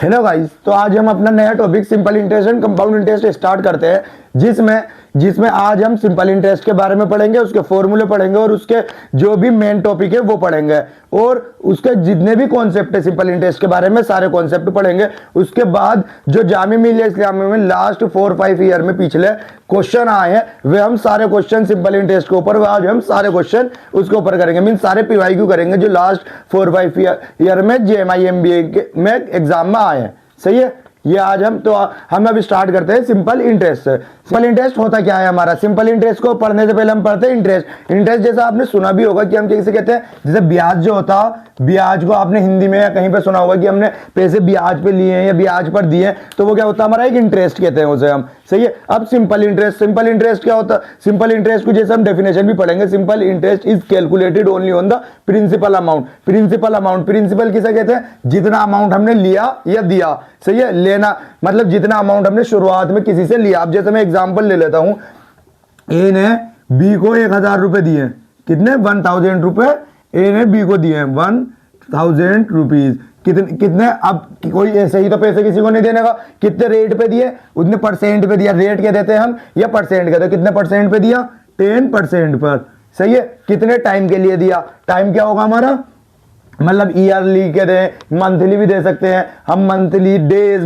Hello guys, तो आज हम अपना नया topic simple interest and compound interest start करते हैं, जिसमें आज हम सिंपल इंटरेस्ट के बारे में पढ़ेंगे, उसके फॉर्मूले पढ़ेंगे और उसके जो भी मेन टॉपिक है वो पढ़ेंगे और उसके जितने भी कॉन्सेप्ट है सिंपल इंटरेस्ट के बारे में सारे कॉन्सेप्ट पढ़ेंगे। उसके बाद जो जामिया मिलिया इस्लामिया में लास्ट 4-5 ईयर में पिछले क्वेश्चन आए हैं वे हम सारे क्वेश्चन सिंपल इंटरेस्ट के ऊपर आज हम सारे क्वेश्चन उसके ऊपर करेंगे, मीन सारे PYQ करेंगे जो लास्ट 4-5 ईयर में JMI MBA में एग्जाम में आए हैं। सही है, ये आज हम अब स्टार्ट करते हैं सिंपल इंटरेस्ट से। सिंपल इंटरेस्ट होता क्या है हमारा? सिंपल इंटरेस्ट को पढ़ने से पहले हम पढ़ते हैं इंटरेस्ट जैसा आपने सुना भी होगा कि हम कैसे कहते हैं, जैसे ब्याज जो होता, ब्याज को आपने हिंदी में या कहीं पे सुना होगा कि हमने पैसे ब्याज पे लिए हैं या ब्याज पर दिए हैं, तो वो क्या होता है हमारा एक इंटरेस्ट कहते हैं उसे हम। सही है, अब सिंपल इंटरेस्ट क्या होता है? सिंपल इंटरेस्ट को जैसे हम डेफिनेशन भी पढ़ेंगे, simple interest is calculated only on the principal amount. Principal किसे कहते हैं? जितना अमाउंट हमने लिया या दिया। सही है, लेना मतलब जितना अमाउंट हमने शुरुआत में किसी से लिया। अब जैसे मैं एग्जांपल ले लेता हूं, ए ने बी को 1000 रुपए दिए, कितने? 1000 रुपए ए ने बी को दिए 1000 रुपीज। कितने? अब कोई ऐसे ही तो पैसे किसी को नहीं देने का, कितने रेट पे दिए? उतने परसेंट पे दिया। रेट क्या देते हैं हम या परसेंट कहते हैं? कितने परसेंट पे दिया? 10% पर। सही है, कितने टाइम के लिए दिया? टाइम क्या होगा हमारा? मतलब ईयरली के दें, मंथली भी दे सकते हैं हम, मंथली डेज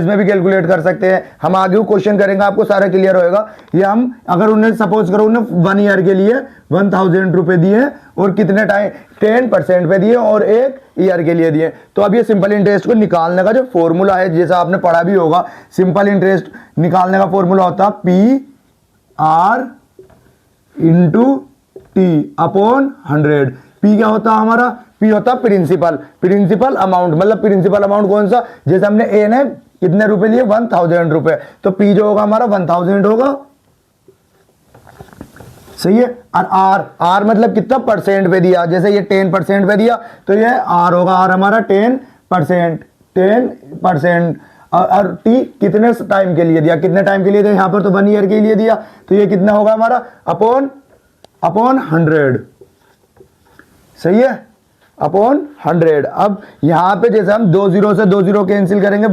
में भी कैलकुलेट कर सकते हैं हम। आगे क्वेश्चन करेंगे आपको सारा क्लियर होएगा। ये हम अगर उन्हें सपोज करो उन्हें 1 ईयर के लिए 1000 रुपए दिए और कितने टाइम 10% पे दिए और 1 ईयर के लिए दिए, तो अब ये सिंपल इंटरेस्ट को निकालने का जो फॉर्मूला है, जैसा आपने पढ़ा भी होगा, सिंपल इंटरेस्ट निकालने का फॉर्मूला होता PR × T/100। P क्या होता है हमारा? P होता प्रिंसिपल अमाउंट। मतलब प्रिंसिपल अमाउंट कौन सा? जैसे हमने ए ने कितने रुपए लिए? 1000 रुपए, तो P जो होगा हमारा 1000 होगा। सही है, और R मतलब कितना परसेंट पे दिया? जैसे ये 10% पे दिया तो ये R होगा, R हमारा 10%। और T कितने टाइम के लिए दिया? कितने टाइम के लिए दिया? यहाँ पर तो 1 ईयर के लिए दिया, तो ये कितना होगा हमारा? अपॉन 100। सही है, अपॉन 100। अब यहाँ पे जैसे हम 2 0 से 2 0 कैंसिल करेंगे,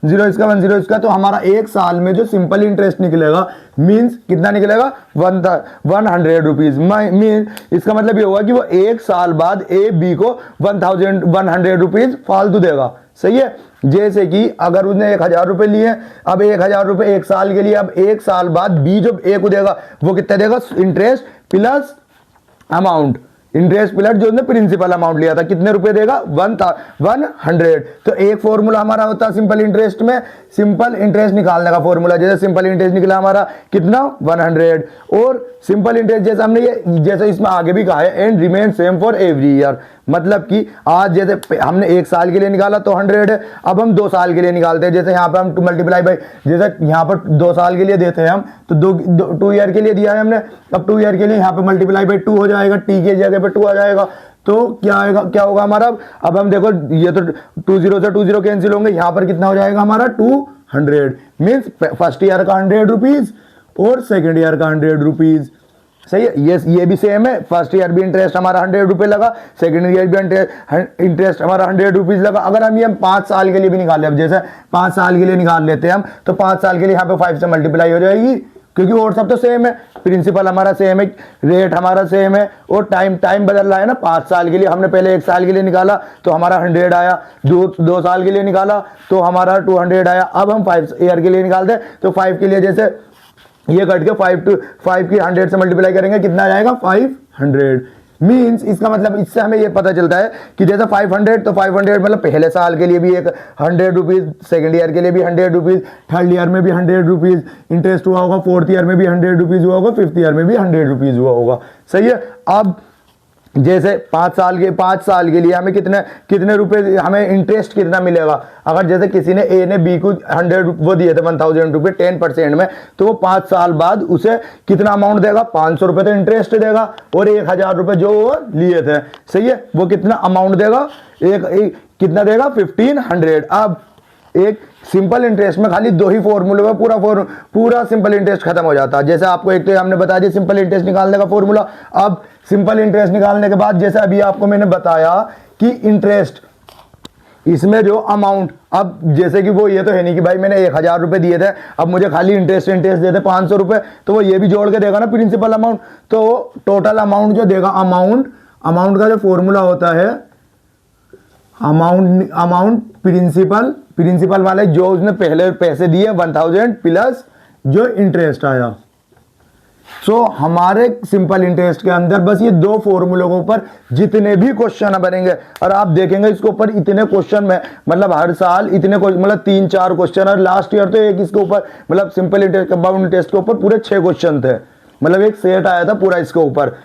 0 इसका 1 0 इसका, तो हमारा एक साल में जो सिंपल इंटरेस्ट निकलेगा मीन्स कितना निकलेगा? 100 रुपीज। मीन इसका मतलब ये होगा कि वो एक साल बाद ए बी को 100 रुपीज फालतू देगा। सही है, जैसे कि अगर उसने 1000 रुपए लिए, अब 1000 रुपए एक साल के लिए, अब एक साल बाद बी जो ए को देगा वो कितना देगा? Interest plus amount, interest plus जो प्रिंसिपल अमाउंट लिया था, कितने रुपए देगा? 100। तो एक फॉर्मूला हमारा होता है सिंपल इंटरेस्ट में, सिंपल इंटरेस्ट निकालने का फॉर्मूला। जैसे सिंपल इंटरेस्ट निकला हमारा कितना? 100। और सिंपल इंटरेस्ट जैसे हमने ये जैसे इसमें आगे भी कहा है, and remain same for every year. मतलब कि आज जैसे हमने 1 साल के लिए निकाला तो 100 है, अब हम 2 साल के लिए निकालते हैं। जैसे यहाँ पर हम मल्टीप्लाई बाई, जैसे यहाँ पर 2 साल के लिए देते हैं हम, तो 2 ईयर के लिए दिया है हमने, अब 2 ईयर के लिए यहाँ पे मल्टीप्लाई बाई 2 हो जाएगा, T के जगह पे 2 आ जाएगा, तो क्या आएगा? क्या होगा हमारा? अब हम देखो ये तो 2 0 से 2 0 कैंसिल होंगे, यहाँ पर कितना हो जाएगा हमारा? 200। मीन्स फर्स्ट ईयर का 100 रुपीज और सेकेंड ईयर का 100 रुपीज। सही है, ये भी सेम है। फर्स्ट ईयर भी इंटरेस्ट हमारा 100 रुपए लगा, सेकंड ईयर भी इंटरेस्ट हमारा 100 रुपीज लगा। अगर हम ये 5 साल के लिए भी निकाल ले, अब जैसे 5 साल के लिए निकाल लेते हैं हम, तो 5 साल के लिए यहाँ पे 5 से मल्टीप्लाई हो जाएगी, क्योंकि और सब तो सेम है, प्रिंसिपल हमारा सेम है, रेट हमारा सेम है और टाइम बदल रहा है ना। 5 साल के लिए हमने पहले 1 साल के लिए निकाला तो हमारा 100 आया, 2 साल के लिए निकाला तो हमारा 200 आया। अब हम 5 ईयर के लिए निकालते हैं तो 5 के लिए जैसे ये कट के 5 की 100 से मल्टीप्लाई करेंगे, कितना आ जाएगा? 500। मीन्स इसका मतलब इससे हमें ये पता चलता है कि जैसे 500, तो 500 मतलब पहले साल के लिए भी एक 100 रुपीज, सेकेंड ईयर के लिए भी 100 रुपीज, थर्ड ईयर में भी 100 रुपीज इंटरेस्ट हुआ होगा, 4th ईयर में भी 100 रुपीज हुआ होगा, 5th ईयर में भी 100 रुपीज हुआ होगा। सही है, अब जैसे 5 साल के लिए हमें कितने रुपए हमें इंटरेस्ट कितना मिलेगा? अगर जैसे किसी ने ए ने बी को 100 वो दिए थे 1000 रुपए 10% में, तो वो 5 साल बाद उसे कितना अमाउंट देगा? 500 रुपए तो इंटरेस्ट देगा और 1000 रुपए जो वो लिए थे, सही है, वो कितना अमाउंट देगा? कितना देगा? 1500। अब एक सिंपल इंटरेस्ट में खाली 2 ही फॉर्मूले में पूरा सिंपल इंटरेस्ट खत्म हो जाता है। जैसे आपको एक तो हमने बता दिया सिंपल इंटरेस्ट निकालने का फॉर्मूला। अब सिंपल इंटरेस्ट निकालने के बाद जैसे अभी आपको मैंने बताया कि इंटरेस्ट इसमें जो अमाउंट, अब जैसे कि वो ये तो है नहीं कि भाई मैंने 1000 रुपये दिए थे, अब मुझे खाली इंटरेस्ट देते 500 रुपये, तो वो ये भी जोड़ के देगा ना प्रिंसिपल अमाउंट। तो टोटल अमाउंट जो देगा, अमाउंट का जो फॉर्मूला होता है, अमाउंट प्रिंसिपल वाले जो उसने पहले पैसे दिए 1000 प्लस जो इंटरेस्ट आया। सो हमारे सिंपल इंटरेस्ट के अंदर बस ये दो फॉर्मूलों के ऊपर जितने भी क्वेश्चन बनेंगे, और आप देखेंगे इसके ऊपर इतने क्वेश्चन में, मतलब हर साल इतने मतलब 3-4 क्वेश्चन, और लास्ट ईयर तो एक इसके ऊपर मतलब सिंपल इंटरेस्ट कंपाउंड इंटरेस्ट के ऊपर पूरे 6 क्वेश्चन थे, मतलब एक सेट आया था पूरा इसके ऊपर।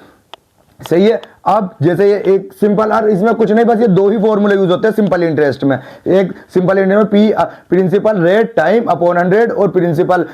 सही है। अब जैसे ये एक सिंपल, और इसमें कुछ नहीं, बस ये दो ही फॉर्मूले यूज होते हैं सिंपल इंटरेस्ट में। एक सिंपल इंटरेस्ट में P principal rate time upon 100 और प्रिंसिपल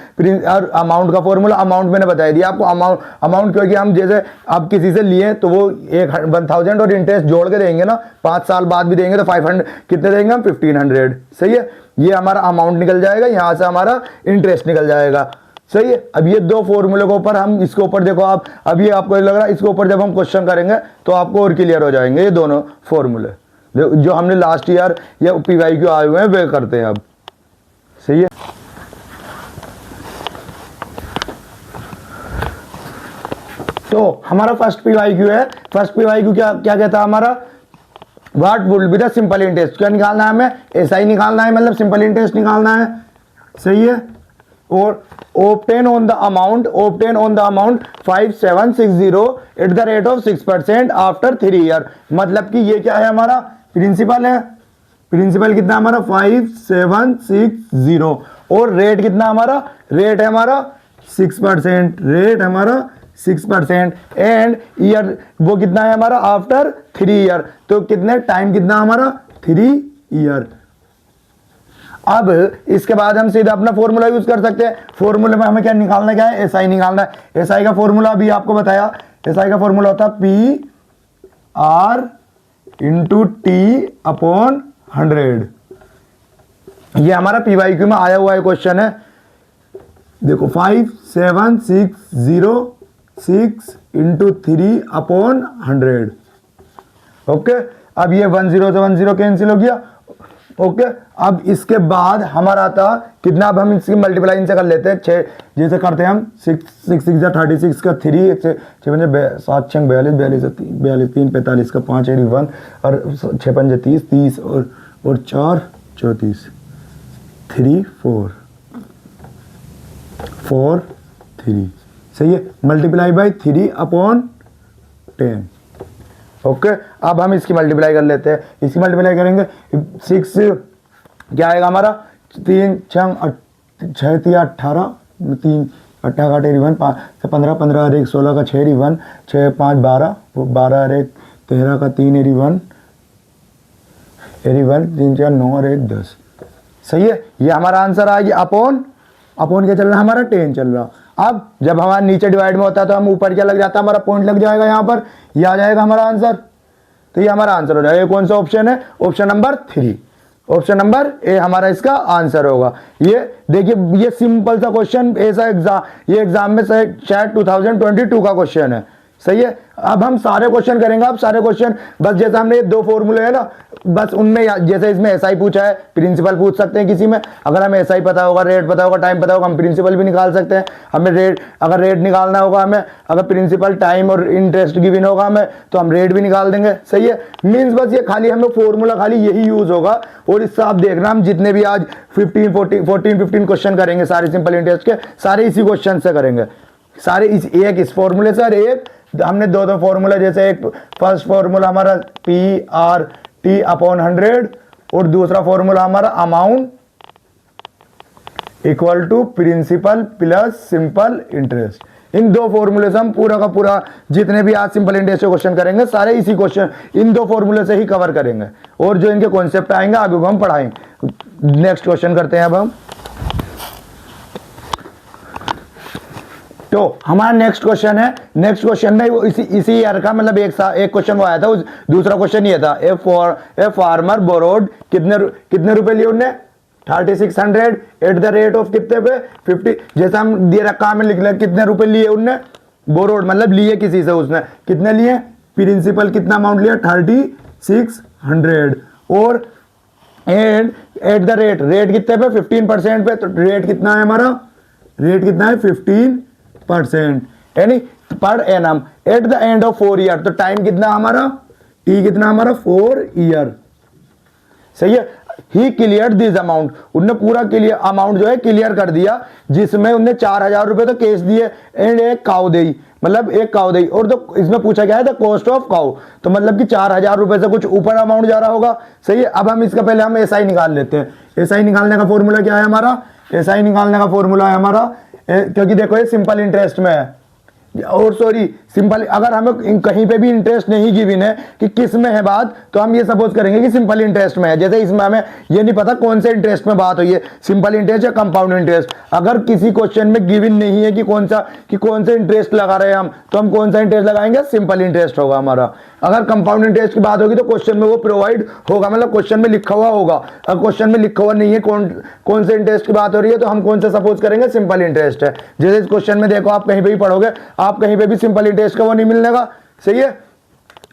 और अमाउंट का फॉर्मूला, अमाउंट मैंने बता दिया आपको। अमाउंट क्योंकि हम जैसे अब किसी से लिए तो वो 1000 और इंटरेस्ट जोड़ के देंगे ना, 5 साल बाद भी देंगे तो 500 कितने देंगे हम, 1500। सही है, ये हमारा अमाउंट निकल जाएगा, यहां से हमारा इंटरेस्ट निकल जाएगा। सही है। अब ये दो फॉर्मूले के ऊपर हम इसके ऊपर देखो, आप अब ये आपको लग रहा है इसके ऊपर जब हम क्वेश्चन करेंगे तो आपको और क्लियर हो जाएंगे ये दोनों फॉर्मूले जो हमने लास्ट ईयर या PYQ आए हुए हैं वे करते हैं अब। सही है। तो हमारा फर्स्ट PYQ है। फर्स्ट PYQ क्या कहता है हमारा, what would be the simple interest. क्या निकालना है हमें, SI निकालना है, मतलब सिंपल इंटरेस्ट निकालना है। सही है। और obtain on the amount 5760 at the rate of 6% after 3 year। मतलब कि ये क्या है हमारा प्रिंसिपल है, प्रिंसिपल कितना हमारा 5760 और रेट कितना हमारा, रेट है हमारा 6%, रेट हमारा 6% एंड ईयर वो कितना है हमारा आफ्टर 3 ईयर। तो कितने टाइम कितना हमारा 3 ईयर। अब इसके बाद हम सीधा अपना फॉर्मूला यूज कर सकते हैं। फॉर्मूले में हमें क्या निकालना, क्या है, SI निकालना है। SI का फॉर्मूला अभी आपको बताया, SI का फॉर्मूला होता है PR इंटू T अपॉन 100। ये हमारा PYQ में आया हुआ है क्वेश्चन है। देखो 5760 इंटू 3 अपॉन 100। ओके, अब ये 10 से 10 कैंसिल हो गया। ओके, अब इसके बाद हमारा आता कितना, अब हम इसकी मल्टीप्लाई इनसे कर लेते हैं 6 जैसे करते हैं हम 6 36 का 3 7 7 6 42 42 3 45 का 5 1 और 6 5 30 और 4 34 3 4 4 3। सही है, मल्टीप्लाई बाई 3 अपॉन 10। ओके, अब हम इसकी मल्टीप्लाई कर लेते हैं। इसकी मल्टीप्लाई करेंगे 6 क्या आएगा हमारा 3 6 6 3 18 3 18 का 1 5 से 15 15 और 1 16 का 6 1 6 5 12 12 और 1 13 का 3 1 3 4 9 और 1 10। सही है, ये हमारा आंसर आ गया। अपॉन क्या चल रहा है हमारा 10 चल रहा। अब जब हमारा नीचे डिवाइड में होता है तो हम ऊपर क्या लग जाता है हमारा पॉइंट लग जाएगा, यहाँ पर ये आ जाएगा हमारा आंसर। तो ये हमारा आंसर हो जाएगा। ये कौन सा ऑप्शन है, option number 3, option number A हमारा इसका आंसर होगा। ये देखिए, ये सिंपल सा क्वेश्चन, ऐसा एग्जाम ये एग्जाम में शायद 2022 का क्वेश्चन है। सही है, अब हम सारे क्वेश्चन करेंगे। अब सारे क्वेश्चन बस जैसे हमने ये दो फॉर्मूले है ना, बस उनमें जैसे इसमें SI पूछा है, प्रिंसिपल पूछ सकते हैं किसी में। अगर हमें SI पता होगा, रेट पता होगा, टाइम पता होगा, हम प्रिंसिपल भी निकाल सकते हैं। हमें रेट, अगर रेट निकालना होगा हमें, अगर प्रिंसिपल टाइम और इंटरेस्ट गिवन होगा हमें, तो हम रेट भी निकाल देंगे। सही है, मीन्स बस ये खाली हमें फॉर्मूला खाली यही यूज होगा। और इससे आप देखना, हम जितने भी आज 15 क्वेश्चन करेंगे सारे सिंपल इंटरेस्ट के, सारे इसी क्वेश्चन से करेंगे, सारे इस फॉर्मूले से। और एक हमने दो फॉर्मूला, जैसे एक फर्स्ट फॉर्मूला हमारा PRT अपॉन 100 और दूसरा फॉर्मूला हमारा amount equal to principal plus simple interest. इन दो फॉर्मूले से हम पूरा का पूरा जितने भी आज सिंपल इंटरेस्ट के क्वेश्चन करेंगे सारे इसी क्वेश्चन इन दो फॉर्मूले से ही कवर करेंगे। और जो इनके कॉन्सेप्ट आएंगे आगे को हम पढ़ाएंगे। नेक्स्ट क्वेश्चन करते हैं अब हम। तो हमारा नेक्स्ट क्वेश्चन है, नेक्स्ट क्वेश्चन में वो इसी ईयर का, मतलब एक क्वेश्चन वो आया था, दूसरा क्वेश्चन ये था, ए फार्मर बोरोड कितने रुपए लिए उनने 3600 एट द रेट ऑफ कितने पे 50। जैसा हम दे रखा हमें लिख लें कितने रुपए लिए उनने, बोरोड मतलब लिए किसी से, उसने कितने लिए, प्रिंसिपल कितना अमाउंट लिया 3600 और and at the rate, rate कितने पे 15% पे, तो रेट कितना है हमारा, रेट कितना है 15% यानी per annum at the end of 4 year. तो टाइम कितना हमारा, टी कितना हमारा 4 ईयर। सही है। ही क्लियर दिस अमाउंट, उनने पूरा क्लियर अमाउंट जो है क्लियर कर दिया, जिसमें उनने 4,000 रुपए तो कैश दिए एंड एक काउ दी, मतलब एक काउ दी। और तो इसमें पूछा गया है द कॉस्ट ऑफ काउ, तो मतलब कि 4,000 रुपए से कुछ ऊपर अमाउंट जा रहा होगा। सही है। अब हम इसका पहले हम एसआई निकाल लेते हैं। एसआई निकालने का फॉर्मूला क्या है हमारा, एसआई निकालने का फॉर्मूला है हमारा, क्योंकि देखो ये सिंपल इंटरेस्ट में है, और सॉरी सिंपल, अगर हमें कहीं पे भी इंटरेस्ट नहीं गिवन है कि किस में है बात, तो हम ये सपोज करेंगे कि सिंपल इंटरेस्ट में है। जैसे इसमें हमें ये नहीं पता कौन से इंटरेस्ट में बात हुई है, सिंपल इंटरेस्ट या कंपाउंड इंटरेस्ट। अगर किसी क्वेश्चन में गिवन नहीं है कि कौन सा इंटरेस्ट लगा रहे हैं हम, तो हम कौन सा इंटरेस्ट लगाएंगे, सिंपल इंटरेस्ट होगा हमारा। अगर कंपाउंड इंटरेस्ट की बात होगी तो क्वेश्चन में वो प्रोवाइड होगा, मतलब क्वेश्चन में लिखा हुआ होगा। अगर क्वेश्चन में लिखा हुआ नहीं है कौन से इंटरेस्ट की बात हो रही है, तो हम कौन सा सपोज करेंगे, सिंपल इंटरेस्ट है। जैसे इस क्वेश्चन में देखो, आप कहीं पे भी पढ़ोगे, आप कहीं पे भी सिंपल इंटरेस्ट का वो नहीं मिलने का। सही है।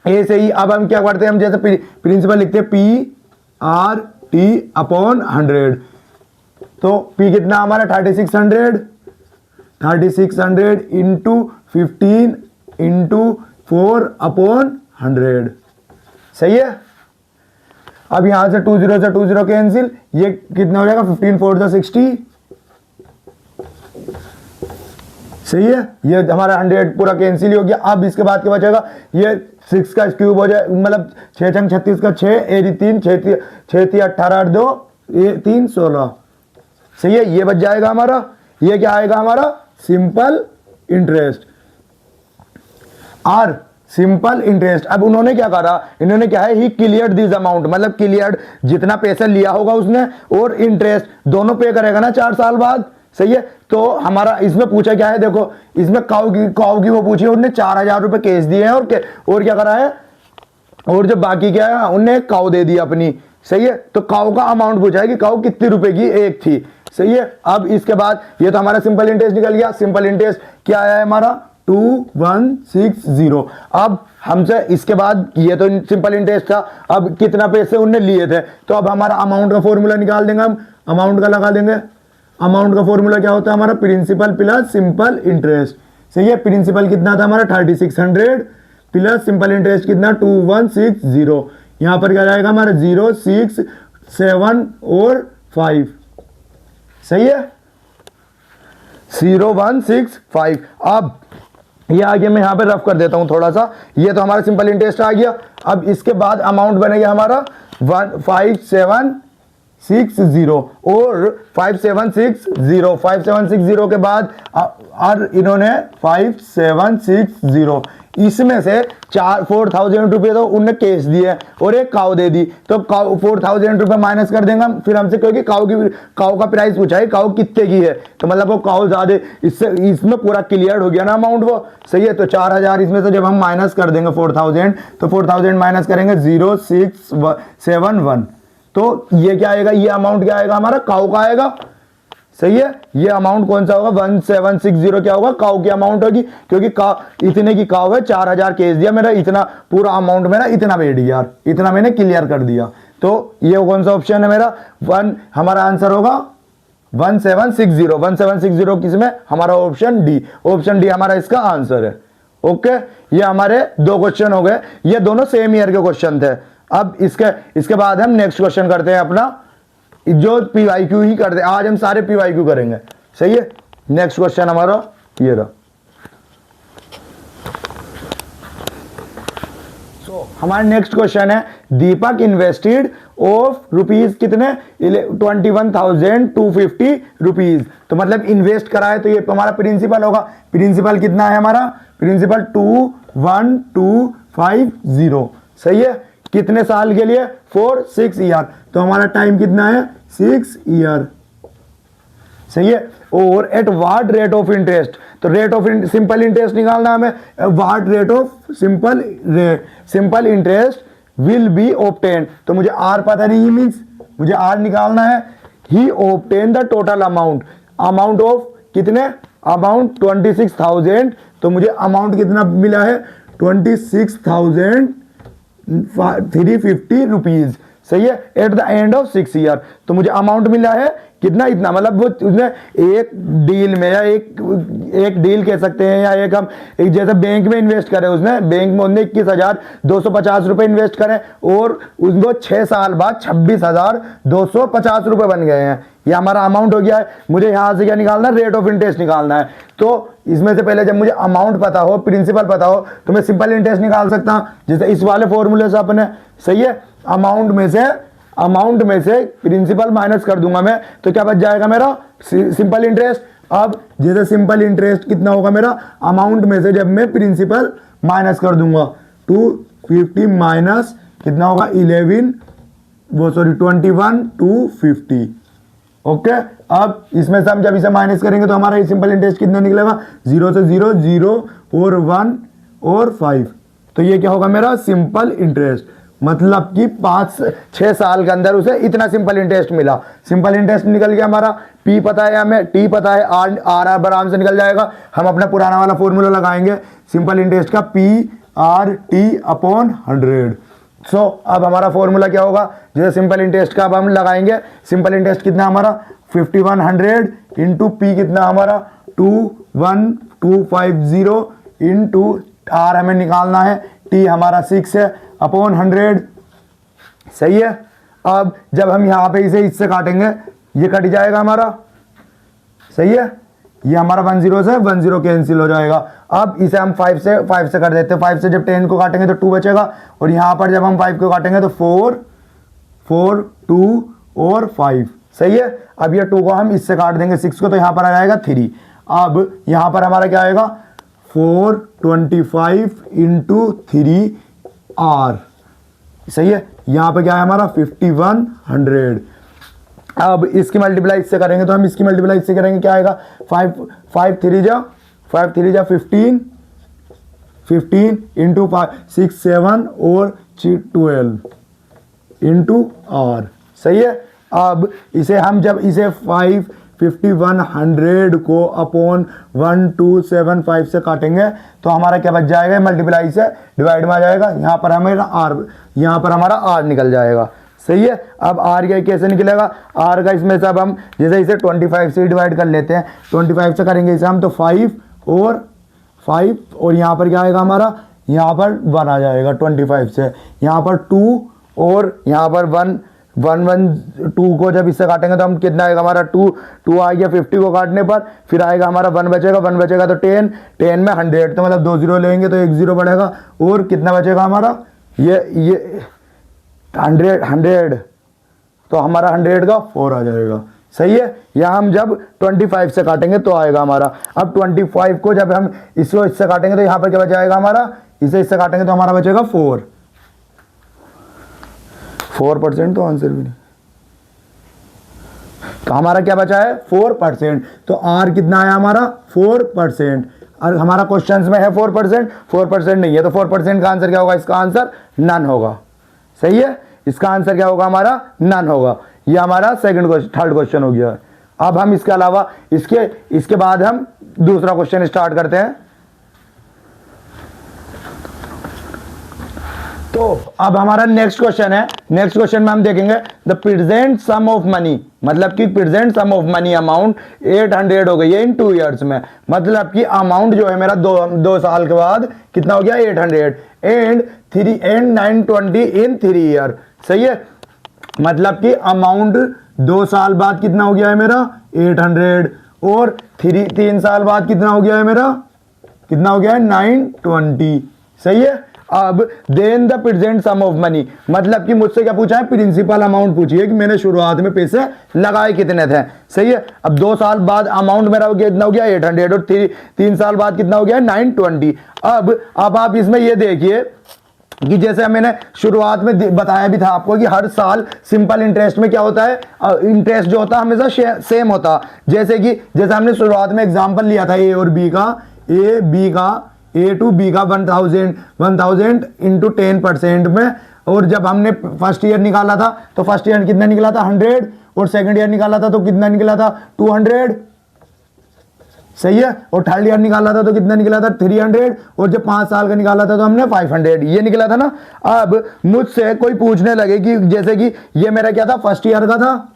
ये सही। अब हम क्या करते हैं, हम जैसे प्रिंसिपल लिखते हैं P/T/100, तो P कितना हमारा 3600 इंटू 15 इंटू 4/100। सही है। अब यहां से 20 कैंसिल, ये कितना हो जाएगा 15 4 60। सही है। ये हमारा 100 पूरा कैंसिल हो गया। अब इसके बाद क्या बचेगा, ये 6 का क्यूब हो जाए, मतलब 6 छंग 36 का 6 एरी 3 6 3 18 2 3 16। सही है। ये बच जाएगा हमारा, ये क्या आएगा हमारा, सिंपल इंटरेस्ट और सिंपल इंटरेस्ट। अब उन्होंने क्या करा, इन्होंने क्या है, ही क्लियर्ड दिस अमाउंट, मतलब क्लियर्ड जितना पैसा लिया होगा उसने और इंटरेस्ट दोनों पे करेगा ना 4 साल बाद। सही है। तो हमारा इसमें पूछा क्या है, देखो इसमें काउ की वो पूछी है, उन्होंने 4,000 रुपए कैश दिए हैं और क्या करा है, और जो बाकी क्या है उन्हें काउ दे दी अपनी। सही है। तो काउ का अमाउंट पूछा है कि काउ कितने रुपए की एक थी। सही है। अब इसके बाद ये तो हमारा सिंपल इंटरेस्ट निकल गया। सिंपल इंटरेस्ट क्या आया है हमारा 2160। अब हमसे इसके बाद ये तो सिंपल इंटरेस्ट था, अब कितना पैसे उनने लिए थे, तो अब हमारा अमाउंट का फॉर्मूला निकाल देंगे, हम अमाउंट का लगा देंगे। अमाउंट का फॉर्मूला क्या होता है हमारा, प्रिंसिपल प्लस सिंपल इंटरेस्ट। सही है। प्रिंसिपल कितना था हमारा 3600 प्लस सिंपल इंटरेस्ट कितना 2160। यहां पर क्या जाएगा हमारा 0 6 7 और 5। सही है। 0165। अब ये आगे मैं यहां पे रफ कर देता हूं थोड़ा सा। ये तो हमारा सिंपल इंटरेस्ट आ गया। अब इसके बाद अमाउंट बनेगा हमारा 5760 और 5760 के बाद और इन्होंने 5760 इसमें से 4,000 रुपए तो उनने कैश दिए और एक काउ दे दी, तो 4,000 रुपए माइनस कर देंगे हम फिर हमसे, क्योंकि काउ का प्राइस पूछा है, काउ कितने की है, तो मतलब वो काउ ज्यादा, इसमें पूरा क्लियर हो गया ना अमाउंट वो। सही है। तो 4,000 इसमें से जब हम माइनस कर देंगे 4,000, तो 4,000 माइनस करेंगे 0671, तो ये क्या आएगा, ये अमाउंट क्या आएगा हमारा, काउ का आएगा। सही है। ये अमाउंट कौन सा होगा 1760 क्या होगा, काउ की अमाउंट होगी, क्योंकि इतने की काउ है, 4,000 केस दिया, मेरा इतना पूरा अमाउंट मेरा इतना बैठ गया, इतना मैंने क्लियर कर दिया। तो ये कौन सा ऑप्शन है मेरा हमारा आंसर होगा 1760 किसमें, हमारा ऑप्शन डी। ऑप्शन डी हमारा इसका आंसर है। ओके। ये हमारे 2 क्वेश्चन हो गए, ये दोनों सेम ईयर के क्वेश्चन थे। अब इसके बाद हम नेक्स्ट क्वेश्चन करते हैं अपना, जो पीवाईक्यू ही करते हैं आज, हम सारे पीवाईक्यू करेंगे। सही है। नेक्स्ट क्वेश्चन हमारा ये रहा। हमारा नेक्स्ट क्वेश्चन है, दीपक इन्वेस्टेड ऑफ रुपीज कितने 21,250 रुपीज, तो मतलब इन्वेस्ट करा है, तो ये हमारा प्रिंसिपल होगा। प्रिंसिपल कितना है हमारा, प्रिंसिपल 21250। सही है। कितने साल के लिए, 6 ईयर, तो हमारा टाइम कितना है 6 ईयर। सही है। और at what rate of interest, तो रेट ऑफ सिंपल इंटरेस्ट निकालना हमें, what rate of simple interest will be obtain, तो मुझे आर पता नहीं, मींस मुझे आर निकालना है। He obtain the total amount of कितने, अमाउंट 26,000, तो मुझे अमाउंट कितना मिला है 26,350 रुपीज। सही है, at the end of 6 year. तो मुझे अमाउंट मिला है कितना, इतना, मतलब वो उसने एक डील में, या एक डील कह सकते हैं, या एक हम एक जैसे बैंक में इन्वेस्ट करें, उसने बैंक में उसने 21,250 रुपए इन्वेस्ट करें और उसको 6 साल बाद 26,250 रुपए बन गए हैं। ये हमारा अमाउंट हो गया है। मुझे यहां से क्या निकालना है, रेट ऑफ इंटरेस्ट निकालना है। तो इसमें से पहले जब मुझे अमाउंट पता हो, प्रिंसिपल पता हो, तो मैं सिंपल इंटरेस्ट निकाल सकता हूं, जैसे इस वाले फॉर्मूले से अपने, सही है। अमाउंट में से प्रिंसिपल माइनस कर दूंगा मैं, तो क्या बच जाएगा मेरा, सिंपल इंटरेस्ट। अब जैसे सिंपल इंटरेस्ट कितना होगा मेरा, अमाउंट में से जब मैं प्रिंसिपल माइनस कर दूंगा, 250 माइनस कितना होगा, 21,250। ओके, अब इसमें से हम जब इसे माइनस करेंगे तो हमारा सिंपल इंटरेस्ट कितना निकलेगा, 0 से 0, 0 और 1 और 5। तो ये क्या होगा मेरा सिंपल इंटरेस्ट, मतलब कि 5-6 साल के अंदर उसे इतना सिंपल इंटरेस्ट मिला। सिंपल इंटरेस्ट निकल गया हमारा, पी पता है हमें, टी पता है, आर आराम से निकल जाएगा। हम अपना पुराना वाला फॉर्मूला लगाएंगे सिंपल इंटरेस्ट का, PRT/100। सो अब हमारा फॉर्मूला क्या होगा, जैसे सिंपल इंटरेस्ट का अब हम लगाएंगे, सिंपल इंटरेस्ट कितना हमारा 5100 इंटू पी कितना हमारा 21250 इंटू आर हमें निकालना है, टी हमारा 6 है, अपॉन 100। सही है। अब जब हम यहां पे इसे इससे काटेंगे, ये कट जाएगा हमारा, सही है। ये हमारा 10 से 10 कैंसिल हो जाएगा। अब इसे हम 5 से कर देते हैं। 5 से जब 10 को काटेंगे तो 2 बचेगा, और यहां पर जब हम 5 को काटेंगे तो 4, 2 और 5। सही है। अब ये 2 को हम इससे काट देंगे 6 को, तो यहां पर आ जाएगा 3। अब यहां पर हमारा क्या आएगा, 425 इंटू 3R। सही है। यहां पर क्या है हमारा 5100। अब इसकी मल्टीप्लाई इससे करेंगे, तो हम इसकी मल्टीप्लाई इससे करेंगे, क्या आएगा, 5 3 जा 15 इंटू 6 7 और 12 इंटू R। सही है। अब इसे हम जब इसे 5100 को अपॉन 1275 से काटेंगे तो हमारा क्या बच जाएगा, मल्टीप्लाई से डिवाइड में आ जाएगा, यहाँ पर हमारा R निकल जाएगा। सही है। अब R का कैसे निकलेगा, R का इसमें से अब हम जैसे इसे 25 से डिवाइड कर लेते हैं, 25 से करेंगे इसे हम, तो 5 और यहाँ पर क्या आएगा हमारा, यहाँ पर 1 आ जाएगा 25 से, यहाँ पर 2 और यहाँ पर 1 2 को जब इससे काटेंगे तो हम कितना आएगा हमारा 2 आ गया 50 को काटने पर, फिर आएगा हमारा 1 बचेगा तो 10 में 100, तो मतलब 2 0 लेंगे तो 1 0 बढ़ेगा, और कितना बचेगा हमारा ये 100, तो हमारा 100 का 4 आ जाएगा। सही है। यहाँ हम जब 25 से काटेंगे तो आएगा हमारा, अब 25 को जब हम इससे काटेंगे तो यहाँ पर क्या बच जाएगा हमारा, इसे इससे काटेंगे तो हमारा बचेगा 4%, तो आंसर भी नहीं, तो हमारा क्या बचा है 4%। तो R कितना आया हमारा 4%, और हमारा क्वेश्चंस में है 4% नहीं है, तो 4% का आंसर क्या होगा, इसका आंसर नन होगा। सही है। इसका आंसर क्या होगा हमारा, नन होगा। ये हमारा थर्ड क्वेश्चन हो गया। अब हम इसके अलावा इसके बाद हम दूसरा क्वेश्चन स्टार्ट करते हैं। तो अब हमारा नेक्स्ट क्वेश्चन है। नेक्स्ट क्वेश्चन में हम देखेंगे the present sum of money, मतलब कि present sum of money amount 800 हो गई है इन 2 ईयर्स में, मतलब कि अमाउंट जो है मेरा 2 साल के बाद कितना हो गया 800 एंड 920 इन 3 ईयर। सही है। मतलब कि अमाउंट 2 साल बाद कितना हो गया है मेरा 800, और 3 साल बाद कितना हो गया है मेरा, कितना हो गया है 920। सही है। अब then the present sum of money, मतलब कि मुझसे क्या पूछा है, प्रिंसिपल अमाउंट पूछी है कि मैंने शुरुआत में पैसे लगाए कितने थे। सही है। अब 2 साल बाद अमाउंट मेरा हो गया कितना हो गया 800, और 3 साल बाद कितना हो गया 920। अब आप इसमें ये देखिए कि जैसे मैंने शुरुआत में बताया भी था आपको कि हर साल सिंपल इंटरेस्ट में क्या होता है, इंटरेस्ट जो होता है हमेशा सेम होता। जैसे हमने शुरुआत में एग्जांपल लिया था A टू बी का 1000 इंटू 10% में, और जब हमने फर्स्ट ईयर निकाला था तो फर्स्ट ईयर कितना निकला था 100, और सेकंड ईयर निकाला था तो कितना निकला था 200। सही है। और थर्ड ईयर निकाला था तो कितना निकला था 300, और जब 5 साल का निकाला था तो हमने 500, ये निकला था ना। अब मुझसे कोई पूछने लगे कि जैसे कि ये मेरा क्या था, फर्स्ट ईयर का था,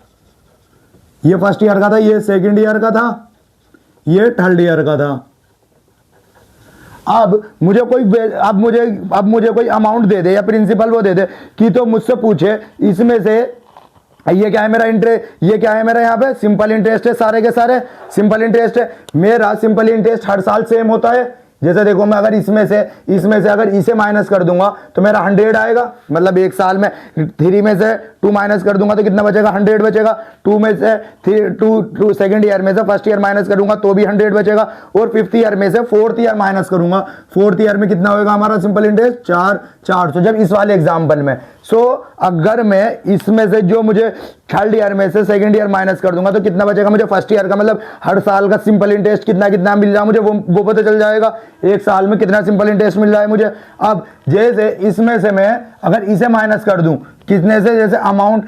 ये फर्स्ट ईयर का था, ये सेकंड ईयर का था, ये थर्ड ईयर का था। अब मुझे कोई अमाउंट दे दे या प्रिंसिपल वो दे दे कि, तो मुझसे पूछे इसमें से ये क्या है मेरा इंटरेस्ट, ये क्या है मेरा यहाँ पे सिंपल इंटरेस्ट है, सारे के सारे सिंपल इंटरेस्ट है। मेरा सिंपल इंटरेस्ट हर साल सेम होता है। जैसे देखो मैं अगर इसमें से अगर इसे माइनस कर दूंगा तो मेरा 100 आएगा, मतलब एक साल में 3 में से 2 माइनस कर दूंगा तो कितना बचेगा, 100 बचेगा। 2 में से 2 सेकंड ईयर में से फर्स्ट ईयर माइनस करूंगा तो भी 100 बचेगा, और 5th ईयर में से 4th ईयर माइनस करूंगा, 4th ईयर में कितना होगा हमारा सिंपल इंटरेस्ट 400। जब इस वाले एग्जाम्पल में अगर मैं इसमें से जो मुझे थर्ड ईयर में से सेकंड ईयर माइनस कर दूंगा तो कितना बचेगा मुझे फर्स्ट ईयर का, मतलब हर साल का सिंपल इंटरेस्ट कितना कितना मिल रहा है मुझे वो पता चल जाएगा, एक साल में कितना सिंपल इंटरेस्ट मिल रहा है मुझे। अब जैसे इसमें से मैं अगर इसे माइनस कर दूं कितने से, जैसे अमाउंट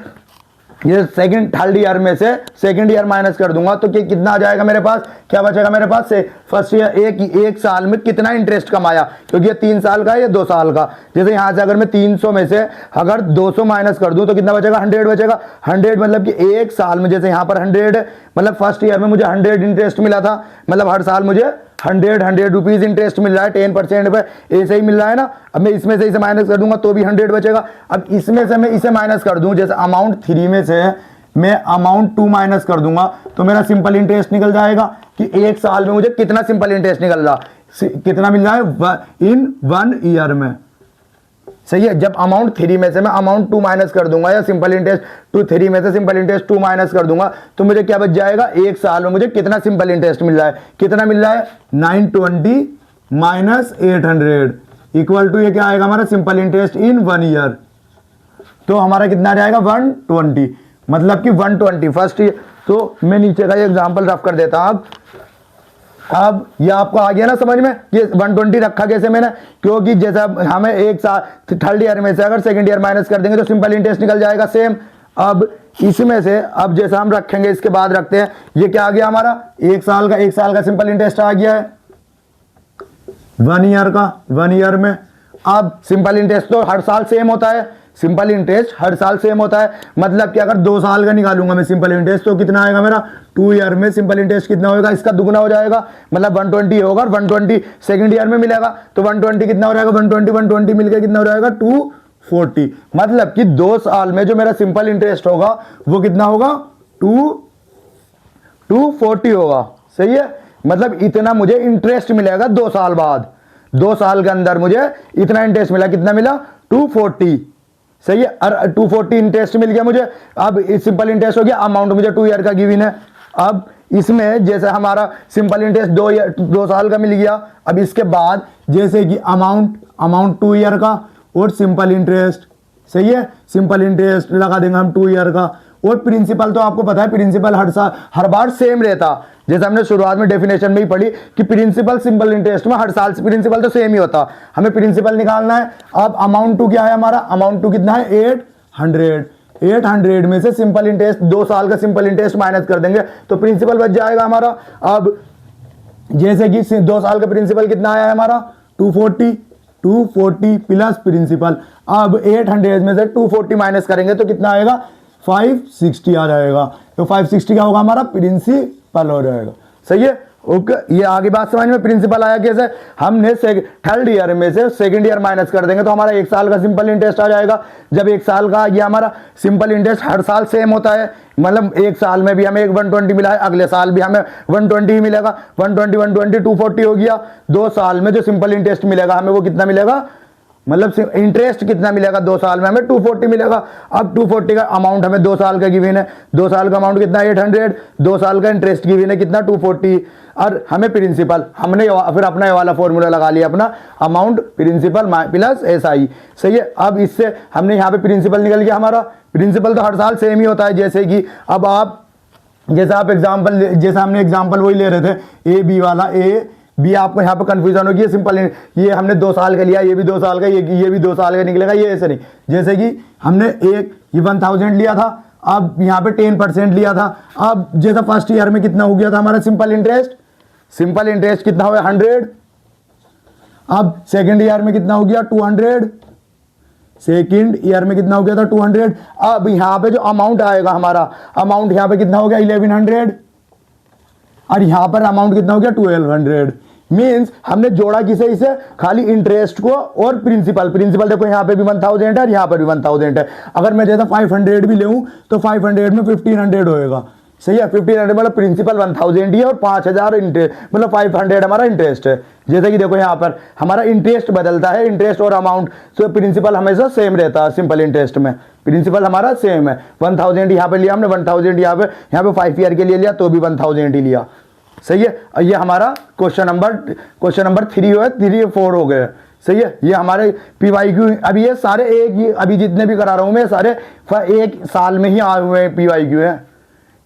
ये थर्ड ईयर में से सेकंड ईयर माइनस कर दूंगा तो कितना आ जाएगा मेरे पास, क्या बचेगा मेरे पास से फर्स्ट ईयर एक साल में कितना इंटरेस्ट कमाया, क्योंकि ये 3 साल का है, ये 2 साल का। जैसे यहाँ से अगर मैं 300 में से अगर 200 माइनस कर दूं तो कितना बचेगा, 100 बचेगा। 100 मतलब कि एक साल में, जैसे यहाँ पर 100 मतलब फर्स्ट ईयर में मुझे 100 इंटरेस्ट मिला था, मतलब हर साल मुझे 100 रुपीज इंटरेस्ट मिल रहा है 10% पे, ऐसे ही मिल रहा है ना। अब मैं इसमें से इसे माइनस कर दूंगा तो भी 100 बचेगा। अब इसमें से मैं इसे माइनस कर दूं, जैसे अमाउंट 3 में से मैं अमाउंट 2 माइनस कर दूंगा तो मेरा सिंपल इंटरेस्ट निकल जाएगा कि एक साल में मुझे कितना सिंपल इंटरेस्ट निकल रहा, कितना मिल रहा है इन 1 ईयर में। सही है। जब अमाउंट 3 में से मैं अमाउंट 2 माइनस कर दूंगा, या सिंपल इंटरेस्ट 3 में से सिंपल इंटरेस्ट 2 माइनस कर दूंगा तो मुझे क्या बच जाएगा, एक साल में मुझे कितना सिंपल इंटरेस्ट मिल रहा है, कितना मिल रहा है 920 माइनस 800 इक्वल टू ये क्या आएगा हमारा सिंपल इंटरेस्ट इन 1 ईयर। तो हमारा कितना आ जाएगा 120, मतलब कि 120 फर्स्ट ईयर। तो मैं नीचे का ये एग्जाम्पल रफ कर देता हूं। अब ये आपको आ गया ना समझ में, ये 120 रखा कैसे मैंने, क्योंकि जैसा हमें एक साल थर्ड ईयर में से अगर सेकंड ईयर माइनस कर देंगे तो सिंपल इंटरेस्ट निकल जाएगा सेम। अब इसमें से अब जैसा हम रखेंगे इसके बाद रखते हैं, ये क्या आ गया हमारा एक साल का सिंपल इंटरेस्ट आ गया है 1 ईयर का, 1 ईयर में। अब सिंपल इंटरेस्ट तो हर साल सेम होता है, सिंपल इंटरेस्ट हर साल सेम होता है, मतलब कि अगर 2 साल का निकालूंगा मैं सिंपल इंटरेस्ट तो कितना आएगा मेरा 2 ईयर में सिंपल इंटरेस्ट कितना होगा, इसका दुगना हो जाएगा, मतलब 120 होगा, और 120 सेकंड ईयर में मिलेगा तो 120 कितना हो जाएगा, 120 मिलकर कितना हो जाएगा 240। मतलब कि 2 साल में जो मेरा सिंपल इंटरेस्ट होगा वो कितना होगा 240 होगा। सही है। मतलब इतना मुझे इंटरेस्ट मिलेगा 2 साल बाद, 2 साल के अंदर मुझे इतना इंटरेस्ट मिला, कितना मिला 240। सही है। और 240 इंटरेस्ट मिल गया मुझे। अब सिंपल इंटरेस्ट हो गया, अमाउंट मुझे 2 ईयर का गिवन है। अब इसमें जैसे हमारा सिंपल इंटरेस्ट 2 साल का मिल गया, अब इसके बाद जैसे कि अमाउंट 2 ईयर का और सिंपल इंटरेस्ट, सही है, सिंपल इंटरेस्ट लगा देंगे हम 2 ईयर का। और प्रिंसिपल तो आपको पता है प्रिंसिपल हर बार सेम रहता, जैसे हमने शुरुआत में डेफिनेशन में ही पढ़ी कि प्रिंसिपल सिंपल इंटरेस्ट में हर साल प्रिंसिपल तो सेम ही होता, हमें प्रिंसिपल निकालना है। अब अमाउंट 2 क्या है हमारा, अमाउंट 2 कितना है 800 में से सिंपल इंटरेस्ट 2 साल का सिंपल इंटरेस्ट माइनस कर देंगे तो प्रिंसिपल बच जाएगा हमारा। अब जैसे कि 2 साल का प्रिंसिपल कितना आया है हमारा 240 प्लस प्रिंसिपल। अब 800 में से 240 माइनस करेंगे तो कितना आएगा 560 आ जाएगा, तो 560 क्या होगा हमारा प्रिंसिपल हो जाएगा। सही है। ओके, ये आगे बात समझ में, प्रिंसिपल आया कैसे, हमने थर्ड ईयर में से सेकंड ईयर माइनस कर देंगे तो हमारा 1 साल का सिंपल इंटरेस्ट आ जाएगा। जब 1 साल का ये हमारा सिंपल इंटरेस्ट हर साल सेम होता है, मतलब 1 साल में भी हमें 120 मिला है, अगले साल भी हमें 120 ही मिलेगा, 120 240 हो गया। 2 साल में जो सिंपल इंटरेस्ट मिलेगा हमें वो कितना मिलेगा, मतलब इंटरेस्ट कितना मिलेगा 2 साल में हमें 240 मिलेगा। अब 240 का अमाउंट हमें 2 साल का गिवन है, 2 साल का अमाउंट कितना 800, 2 साल का इंटरेस्ट गिवन है कितना 240, और हमें प्रिंसिपल, हमने फिर अपना ये वाला फॉर्मूला लगा लिया अपना, अमाउंट प्रिंसिपल प्लस SI। सही है। अब इससे हमने यहाँ पे प्रिंसिपल निकल गया हमारा, प्रिंसिपल तो हर साल सेम ही होता है। जैसे कि अब आप एग्जाम्पल, जैसा हमने एग्जाम्पल वही ले रहे थे A B वाला, भी आपको यहाँ पे कंफ्यूजन होगी, ये सिंपल, ये हमने 2 साल का लिया, ये भी 2 साल का, ये भी 2 साल का निकलेगा, ये ऐसे नहीं। जैसे कि हमने ये 1000 लिया था, अब यहाँ पे 10% लिया था। अब जैसा फर्स्ट ईयर में कितना हो गया था हमारा सिंपल इंटरेस्ट सिंपल इंटरेस्ट कितना हुआ 100। अब सेकेंड ईयर में कितना हो गया 200, सेकेंड ईयर में कितना हो गया था 200। अब यहां पे जो अमाउंट आएगा हमारा, अमाउंट यहां पे कितना हो गया 1100, और यहां पर अमाउंट कितना हो गया 1200। मींस हमने जोड़ा किसे, इसे खाली इंटरेस्ट को और प्रिंसिपल। प्रिंसिपल देखो यहाँ पे भी 1000 है और यहाँ पर भी 1000 है। अगर मैं जैसा 500 भी लेऊं तो 500 में 1500 होएगा, सही है। 1500 मतलब प्रिंसिपल 1000 ही है और 5000 इंटरेस्ट, मतलब 500 हमारा इंटरेस्ट है। जैसे कि देखो यहाँ पर हमारा इंटरेस्ट बदलता है, इंटरेस्ट और अमाउंट, तो प्रिंसिपल हमेशा सेम रहता है। सिंपल इंटरेस्ट में प्रिंसिपल हमारा सेम है। 1000 यहाँ पे लिया हमने, 1000 यहाँ पे 5 ईयर के लिए लिया तो भी 1000 ही लिया, सही है। ये हमारा क्वेश्चन नंबर 3 है, 3 4 हो गए, सही है। ये हमारे PYQ, अभी ये सारे एक ही, अभी जितने भी करा रहा हूं मैं सारे एक साल में ही आए हुए PYQ है।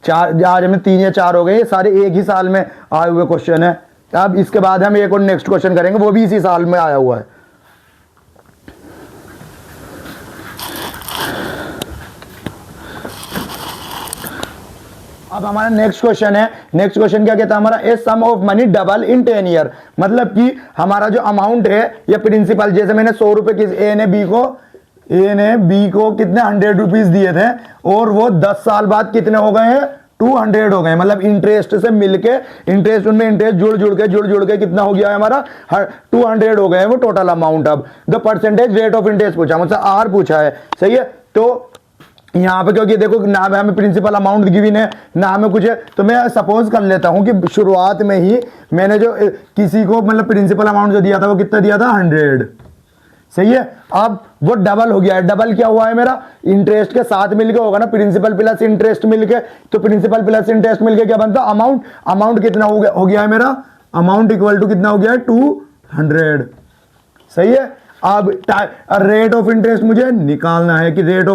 4 आज हमें 3 या 4 हो गए, ये सारे एक ही साल में आए हुए क्वेश्चन है। अब इसके बाद हम एक और नेक्स्ट क्वेश्चन करेंगे, वो भी इसी साल में आया हुआ है। अब हमारा नेक्स्ट क्वेश्चन है, नेक्स्ट क्वेश्चन क्या कहता है हमारा, a sum of money double in 10 year. मतलब कि हमारा जो अमाउंट है या प्रिंसिपल, जैसे मैंने 100 रुपए किस ए ने बी को कितने 100 रुपीज दिए थे और वो 10 साल बाद कितने हो गए हैं 200 हो गए। मतलब इंटरेस्ट से मिलके, इंटरेस्ट उनमें इंटरेस्ट जुड़ के कितना हो गया है हमारा 200 हो गए हैं वो टोटल अमाउंट। अब the percentage rate of interest पूछा मुझसे, आर पूछा है, सही है। तो यहाँ पे क्योंकि देखो ना हमें प्रिंसिपल अमाउंट गिवन है ना हमें कुछ है, तो मैं सपोज कर लेता हूँ कि शुरुआत में ही मैंने जो किसी को मतलब प्रिंसिपल अमाउंट जो दिया था वो कितना दिया था 100, सही है। अब वो डबल हो गया है। डबल क्या हुआ है मेरा, इंटरेस्ट के साथ मिलके होगा ना, प्रिंसिपल प्लस इंटरेस्ट मिलके, तो प्रिंसिपल प्लस इंटरेस्ट मिलके क्या बनता अमाउंट। अमाउंट कितना हो गया है मेरा, अमाउंट इक्वल टू कितना हो गया है 200, सही है। अब रेट ऑफ इंटरेस्ट मुझे निकालना है कि रेट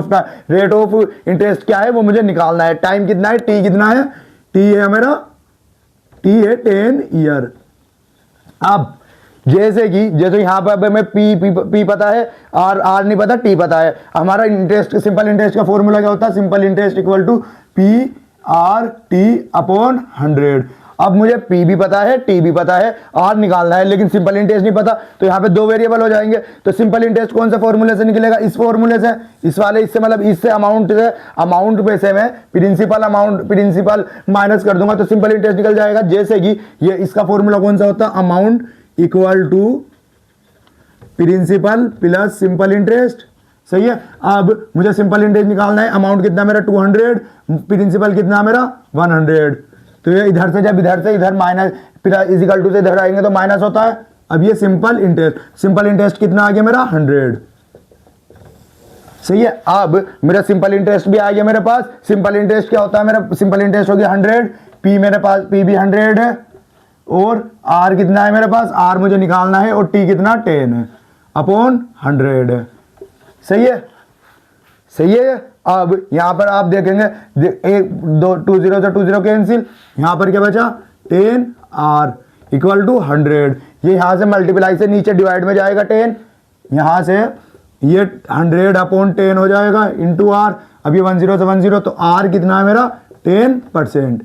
ऑफ इंटरेस्ट क्या है वो मुझे निकालना है। टाइम कितना है, टी कितना है, टी है मेरा, टी है 10 ईयर। अब जैसे यहां पर हमें पी पता है, आर नहीं पता, टी पता है। हमारा इंटरेस्ट, सिंपल इंटरेस्ट का फॉर्मूला क्या होता है, simple interest equal to P R T upon 100। अब मुझे पी भी पता है, टी भी पता है, आर निकालना है, लेकिन सिंपल इंटरेस्ट नहीं पता, तो यहाँ पे 2 वेरिएबल हो जाएंगे। तो सिंपल इंटरेस्ट कौन सा फॉर्मूले से निकलेगा, इस फॉर्मूले से, इस वाले इससे, मतलब इससे अमाउंट पे से मैं प्रिंसिपल माइनस कर दूंगा तो सिंपल इंटरेस्ट निकल जाएगा। जैसे कि ये इसका फॉर्मूला कौन सा होता है, amount equal to principal plus simple interest, सही है। अब मुझे सिंपल इंटरेस्ट निकालना है, अमाउंट कितना मेरा 200, प्रिंसिपल कितना मेरा 100। तो ये इधर से जब इधर से इधर माइनस इजिकल टू से इधर आएंगे तो माइनस होता है। अब ये सिंपल इंटरेस्ट कितना आ गया मेरा 100, सही है। अब मेरा सिंपल इंटरेस्ट भी आ गया मेरे पास। सिंपल इंटरेस्ट क्या होता है मेरा, सिंपल इंटरेस्ट हो गया 100, पी मेरे पास, पी भी 100 है, और आर कितना है मेरे पास, आर मुझे निकालना है, और टी कितना 10 है अपॉन 100 है, सही है, सही है। अब यहां पर आप देखेंगे 2 0 से 2 0 कैंसिल, यहां पर क्या बचा 10 आर इक्वल टू 100। ये यहां से मल्टीप्लाई से नीचे डिवाइड में जाएगा 10, यहां से ये 100 अपॉन 10 हो जाएगा इंटू आर। अब ये 10 से 10, तो आर कितना है मेरा 10%,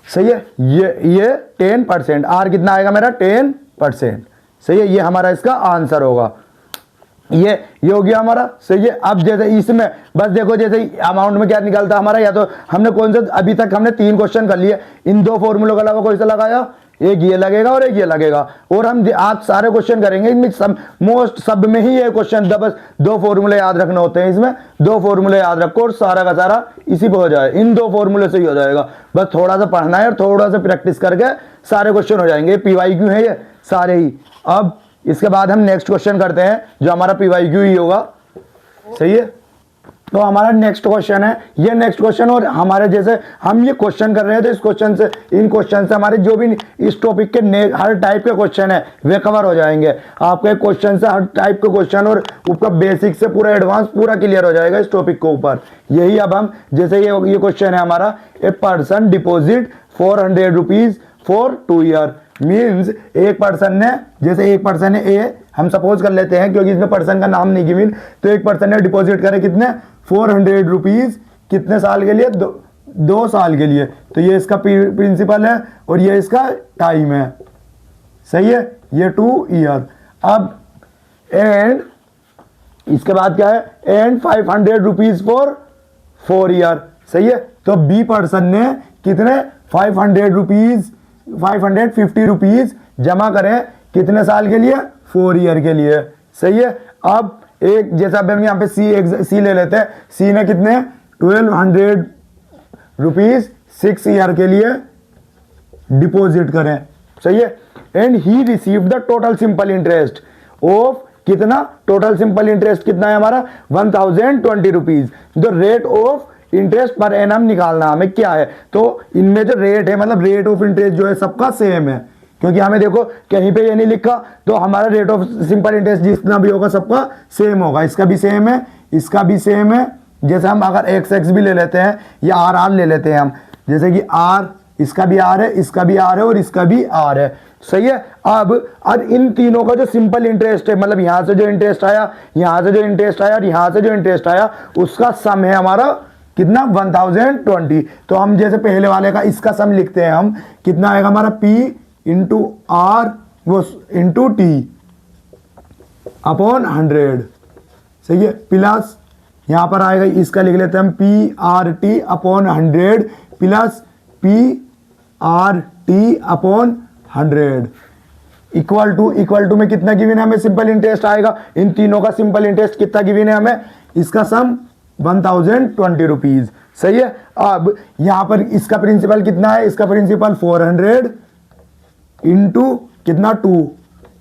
सही है। ये 10%, आर कितना आएगा मेरा 10%, सही है। ये हमारा इसका आंसर होगा। ये हो गया हमारा, सही है। अब जैसे इसमें बस देखो जैसे अमाउंट में क्या निकलता है हमारा, या तो हमने कौन सा, अभी तक हमने 3 क्वेश्चन कर लिए, इन 2 फॉर्मूलों के अलावा कोई सा लगाया, एक ये लगेगा और एक ये लगेगा, और हम आज सारे क्वेश्चन करेंगे इनमें सब में ही ये क्वेश्चन, बस 2 फॉर्मूले याद रखने होते हैं इसमें, 2 फॉर्मूले याद रखो और सारा का सारा इसी पे हो जाए, इन 2 फॉर्मूले से ही हो जाएगा। बस थोड़ा सा पढ़ना है और थोड़ा सा प्रैक्टिस करके सारे क्वेश्चन हो जाएंगे। PYQ है ये सारे ही। अब इसके बाद हम नेक्स्ट क्वेश्चन करते हैं जो हमारा PYQ ही होगा, सही है। तो हमारा नेक्स्ट क्वेश्चन है, ये नेक्स्ट क्वेश्चन, और हमारे जैसे हम ये क्वेश्चन कर रहे हैं तो इस क्वेश्चन से, इन क्वेश्चन से हमारे जो भी इस टॉपिक के हर टाइप के क्वेश्चन है वे कवर हो जाएंगे। आपके क्वेश्चन से हर टाइप के क्वेश्चन और उसका बेसिक से पूरा एडवांस पूरा क्लियर हो जाएगा इस टॉपिक के ऊपर। यही अब हम जैसे ये क्वेश्चन है हमारा, a person deposit 400 rupees for 2 year. Means एक पर्सन ने, जैसे एक पर्सन है ए, हम सपोज कर लेते हैं क्योंकि इसमें पर्सन का नाम नहीं गिवन, तो एक पर्सन ने डिपॉजिट करे कितने 400 रुपीज, कितने साल के लिए 2 साल के लिए, तो ये इसका प्रिंसिपल है और ये इसका टाइम है, सही है, ये 2 ईयर। अब एंड इसके बाद क्या है, एंड 500 रुपीज फॉर 4 ईयर, सही है। तो बी पर्सन ने कितने 550 रुपीज जमा करें कितने साल के लिए, 4 ईयर के लिए, सही है। अब एक जैसा हम यहाँ पे सी ले लेते हैं, सी ने कितने 1200 रुपीज 6 ईयर के लिए डिपॉजिट करें, सही है। And he received the total simple interest of कितना, टोटल सिंपल इंटरेस्ट कितना है हमारा 1020 rupees. The rate of interest per annum निकालना हमें क्या है, तो इनमें जो रेट है मतलब रेट ऑफ इंटरेस्ट जो है सबका सेम है, क्योंकि हमें देखो कहीं पे ये नहीं लिखा, तो हमारा रेट ऑफ सिंपल इंटरेस्ट जितना भी होगा सबका सेम होगा, इसका भी सेम है, इसका भी सेम है। जैसे हम अगर एक्स भी ले लेते हैं या आर ले लेते हैं हम, जैसे कि आर, इसका भी आर है, इसका भी आर है और इसका भी आर है, सही है। अब इन तीनों का जो सिंपल इंटरेस्ट है, मतलब यहां से जो इंटरेस्ट आया, यहां से जो इंटरेस्ट आया और यहां से जो इंटरेस्ट आया, उसका सम है हमारा कितना 1020। तो हम जैसे पहले वाले का इसका सम लिखते हैं हम, कितना आएगा हमारा P इंटू आर वो इंटू टी अपॉन 100, सही है, प्लस यहां पर आएगा इसका लिख लेते हैं हम PRT upon 100 plus PRT upon 100 equal to में कितना गिवन है हमें सिंपल इंटरेस्ट आएगा, इन तीनों का सिंपल इंटरेस्ट कितना गिवन है हमें, इसका सम 1020 रुपीज, सही है। अब यहां पर इसका प्रिंसिपल कितना है, इसका प्रिंसिपल 400 इंटू कितना 2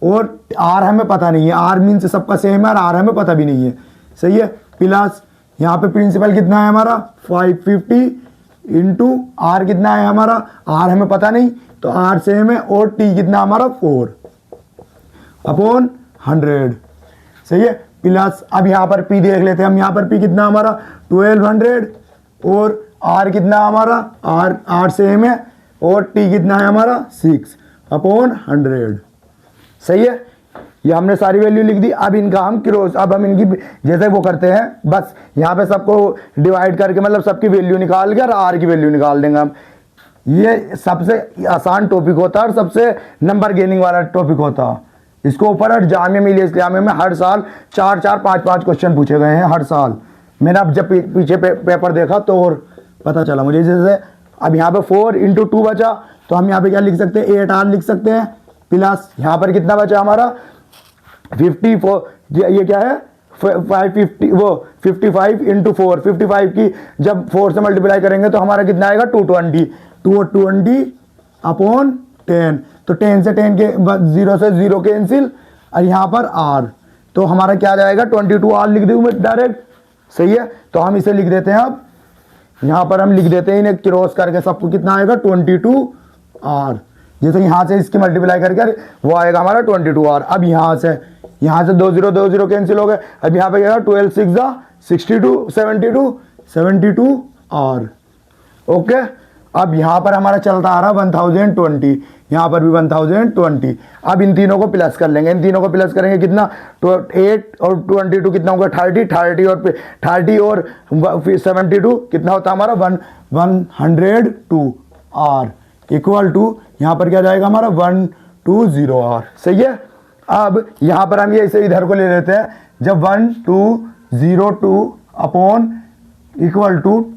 और आर हमें पता नहीं है, आर मीन्स सबका सेम है और आर हमें पता भी नहीं है, सही है, प्लस यहां पे प्रिंसिपल कितना है हमारा 550 इंटू आर कितना है हमारा, आर हमें पता नहीं तो आर सेम है और टी कितना हमारा 4 अपॉन 100, सही है, प्लस अब यहां पर पी देख लेते हैं हम, यहां पर पी कितना हमारा 1200 और आर कितना हमारा, आर सेम है और टी कितना है हमारा 6 अपॉन 100, सही है। ये हमने सारी वैल्यू लिख दी। अब इनका हम क्रॉस, अब हम इनकी जैसे वो करते हैं, बस यहाँ पे सबको डिवाइड करके मतलब सबकी वैल्यू निकाल के और आर की वैल्यू निकाल देंगे हम। ये सबसे आसान टॉपिक होता है और सबसे नंबर गेनिंग वाला टॉपिक होता है। इसको ऊपर और जामिया मिलिया इस्लामिया में हर साल 4-4, 5-5 क्वेश्चन पूछे गए हैं हर साल। मैंने अब जब पीछे पेपर देखा तो और पता चला मुझे। जैसे अब यहाँ पे 4 इंटू 2 बचा, तो हम यहाँ पे क्या लिख सकते हैं 8R लिख सकते हैं, प्लस यहाँ पर कितना बचा हमारा 54, ये क्या है 550 वो 55 इंटू 4, 55 की जब 4 से मल्टीप्लाई करेंगे तो हमारा कितना आएगा 220, 220 अपॉन 10, तो 10 से 10 के 0 से 0 कैंसिल और यहाँ पर R, तो हमारा क्या जाएगा 22R लिख दूँ मैं डायरेक्ट, सही है। तो हम इसे लिख देते हैं, अब यहाँ पर हम लिख देते हैं इन्हें क्रॉस करके, सबको कितना आएगा 22R, जैसे यहाँ से इसकी मल्टीप्लाई करके वो आएगा हमारा 22R। अब यहाँ से 2 0 कैंसिल हो गए, अब यहाँ पे क्या 12 6 62 72R, ओके। अब यहाँ पर हमारा चलता आ रहा 1020, यहाँ पर भी 1020। अब इन तीनों को प्लस कर लेंगे, इन तीनों को प्लस करेंगे कितना, तो 8 और 22 कितना होगा 30 और 72 कितना होता है हमारा 102R इक्वल टू यहाँ पर क्या जाएगा हमारा 120R, सही है। अब यहाँ पर हम ये इसे इधर को ले लेते हैं, जब 1202 upon equal to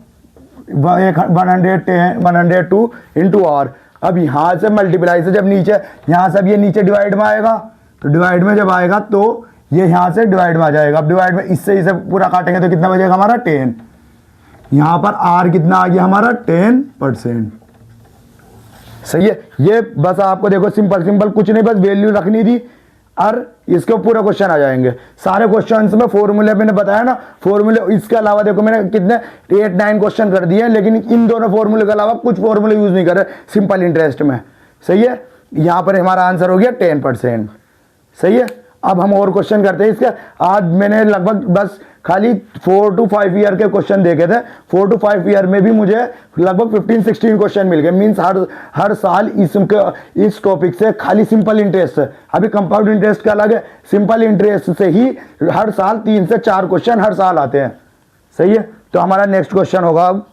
102 into R। अब यहाँ से मल्टीप्लाई से जब नीचे यहाँ से अब ये नीचे डिवाइड में आएगा, तो डिवाइड में जब आएगा तो ये यहाँ से डिवाइड में आ जाएगा। अब डिवाइड में इससे इसे पूरा काटेंगे तो कितना बचेगा हमारा 10, यहाँ पर R कितना आ गया हमारा 10%, सही है। ये बस आपको देखो सिंपल कुछ नहीं, बस वैल्यू रखनी थी और इसके पूरा क्वेश्चन आ जाएंगे। सारे क्वेश्चंस में फॉर्मूले मैंने बताया ना, फॉर्मूले इसके अलावा देखो मैंने कितने 8-9 क्वेश्चन कर दिए हैं, लेकिन इन दोनों फॉर्मूले के अलावा कुछ फॉर्मूले यूज नहीं करे सिंपल इंटरेस्ट में, सही है। यहाँ पर हमारा आंसर हो गया 10%, सही है। अब हम और क्वेश्चन करते हैं इसके। आज मैंने लगभग बस खाली 4 to 5 ईयर के क्वेश्चन देखे थे, 4 to 5 ईयर में भी मुझे लगभग 15-16 क्वेश्चन मिल गए। मीन्स हर साल इस टॉपिक से खाली सिंपल इंटरेस्ट है, अभी कंपाउंड इंटरेस्ट का अलग है, सिंपल इंटरेस्ट से ही हर साल 3 से 4 क्वेश्चन हर साल आते हैं, सही है। तो हमारा नेक्स्ट क्वेश्चन होगा अब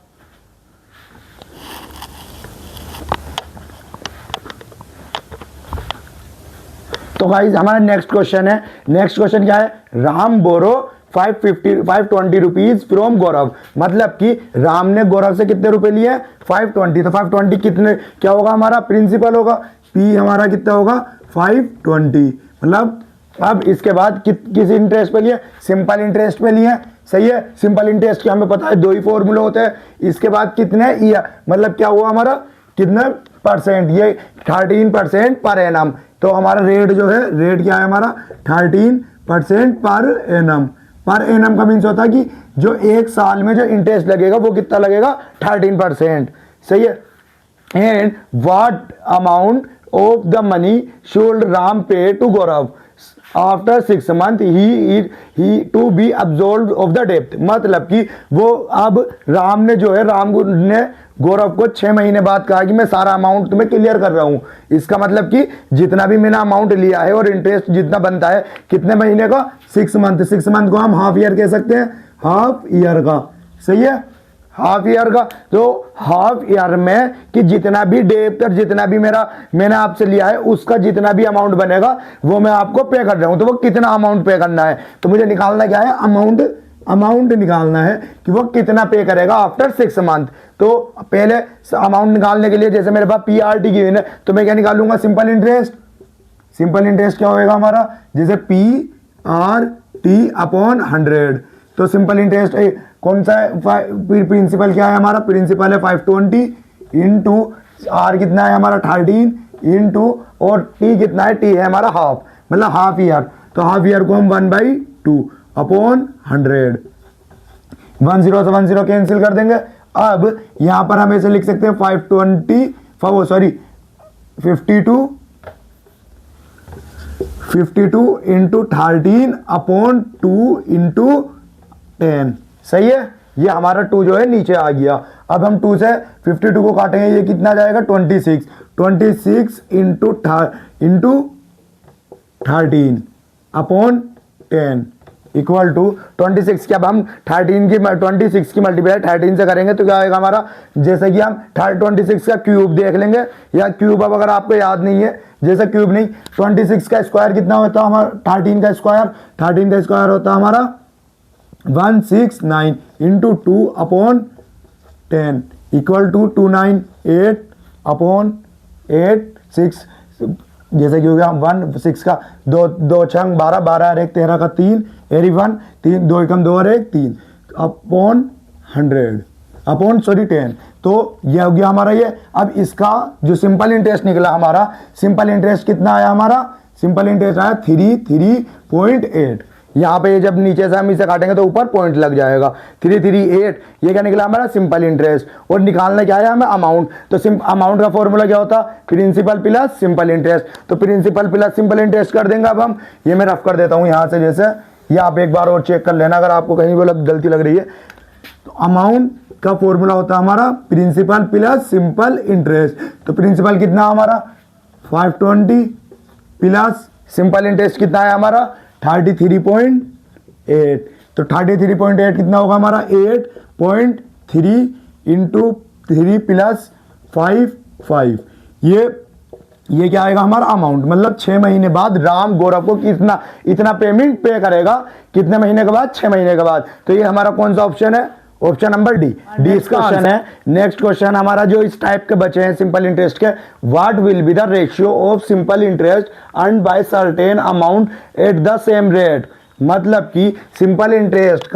तो गाइस हमारा नेक्स्ट क्वेश्चन है, नेक्स्ट क्वेश्चन क्या है, राम बोरो 520 रुपीज फ्रॉम गौरव, मतलब कि राम ने गौरव से कितने रुपए लिए, 520, तो 520 कितने क्या होगा हमारा प्रिंसिपल होगा, पी हमारा कितना होगा 520, मतलब अब इसके बाद किस इंटरेस्ट पे लिए, सिंपल इंटरेस्ट पे लिए, सही है। सिंपल इंटरेस्ट के हमें पता है दो ही फॉर्मूले होते हैं, इसके बाद कितने ईयर, मतलब क्या हुआ हमारा कितने परसेंट, ये 13% पर एनम, तो हमारा रेट जो है, रेट क्या है हमारा 13% पर एनम। पर एनम का मीन्स होता है कि जो एक साल में जो इंटरेस्ट लगेगा वो कितना लगेगा 13%, सही है। And what amount of the money should Ram pay to Gaurav after 6 months he to be absolve of the depth, मतलब कि वो अब राम ने जो है, राम ने गौरव को 6 महीने बाद कहा कि मैं सारा अमाउंट तुम्हें क्लियर कर रहा हूं, इसका मतलब कि जितना भी मैंने अमाउंट लिया है और इंटरेस्ट जितना बनता है कितने महीने का, 6 मंथ, 6 मंथ को हम हाफ ईयर कह सकते हैं, हाफ ईयर का, सही है, हाफ ईयर का। तो हाफ ईयर में कि जितना भी डेप्ट और जितना भी मैंने आपसे लिया है उसका जितना भी अमाउंट बनेगा वो मैं आपको पे कर रहा हूं, तो वो कितना अमाउंट पे करना है, तो मुझे निकालना क्या है, अमाउंट निकालना है कि वो कितना पे करेगा आफ्टर 6 मंथ। तो पहले अमाउंट निकालने के लिए जैसे मेरे पास PRT गिवन है तो मैं क्या निकालूंगा, सिंपल इंटरेस्ट। सिंपल इंटरेस्ट क्या होगा हमारा, जैसे PRT अपॉन 100, तो सिंपल इंटरेस्ट कौन सा है, प्रिंसिपल क्या है हमारा, प्रिंसिपल है 520 इंटू आर कितना है हमारा 13 इंटू और टी कितना है, टी है हमारा हाफ, मतलब हाफ ईयर, तो हाफ ईयर को हम 1/2 अपॉन 100, 10 से 10 कैंसिल कर देंगे। अब यहां पर हम ऐसे लिख सकते हैं 52 इंटू 13 अपॉन 2 इंटू 10, सही है, ये हमारा 2 जो है नीचे आ गया। अब हम 2 से 52 को काटेंगे, ये कितना जाएगा 26 इंटू 13 अपॉन 10 इक्वल टू 26 की, अब हम 26 की मल्टीप्लाई 13 से करेंगे तो क्या आएगा हमारा, जैसे कि हम 26 का क्यूब देख लेंगे, या क्यूब अब अगर आपको याद नहीं है, जैसे क्यूब नहीं, 26 का स्क्वायर कितना होता है हमारा, 13 का स्क्वायर होता है हमारा 169 into 2 upon 10 equal to 298 upon 8 6, जैसे कि हो गया 1 6 का 2 छंग 12 12 और 1 13 का 3 एरी 1 3 2 एकम 2 और 1 3 अपॉन 10, तो ये हो गया हमारा ये। अब इसका जो सिंपल इंटरेस्ट निकला हमारा, सिंपल इंटरेस्ट कितना आया हमारा, सिंपल इंटरेस्ट आया 338, यहाँ पे जब नीचे से हम इसे काटेंगे तो ऊपर पॉइंट लग जाएगा 338, ये क्या निकला हमारा सिंपल इंटरेस्ट। और निकालना क्या है हमें, अमाउंट, तो अमाउंट का फॉर्मूला क्या होता, प्रिंसिपल प्लस सिंपल इंटरेस्ट, तो प्रिंसिपल प्लस सिंपल इंटरेस्ट कर देंगे। अब हम ये मैं रफ कर देता हूँ यहाँ से, जैसे ये आप एक बार और चेक कर लेना अगर आपको कहीं वो गलती लग रही है। तो अमाउंट का फॉर्मूला होता है हमारा प्रिंसिपल प्लस सिंपल इंटरेस्ट, तो प्रिंसिपल कितना हमारा 520 प्लस सिंपल इंटरेस्ट कितना है हमारा 33.8, तो 33.8 कितना होगा हमारा 8.3 इंटू 3 प्लस 5, ये क्या आएगा हमारा अमाउंट, मतलब 6 महीने बाद राम गौरव को इतना पेमेंट पे करेगा, कितने महीने के बाद, 6 महीने के बाद। तो ये हमारा कौन सा ऑप्शन है, ऑप्शन नंबर डी क्वेश्चन है। नेक्स्ट क्वेश्चन हमारा जो इस टाइप के बचे हैं सिंपल इंटरेस्ट के, what will be the ratio of simple interest earned by certain amount at the same rate, मतलब कि सिंपल इंटरेस्ट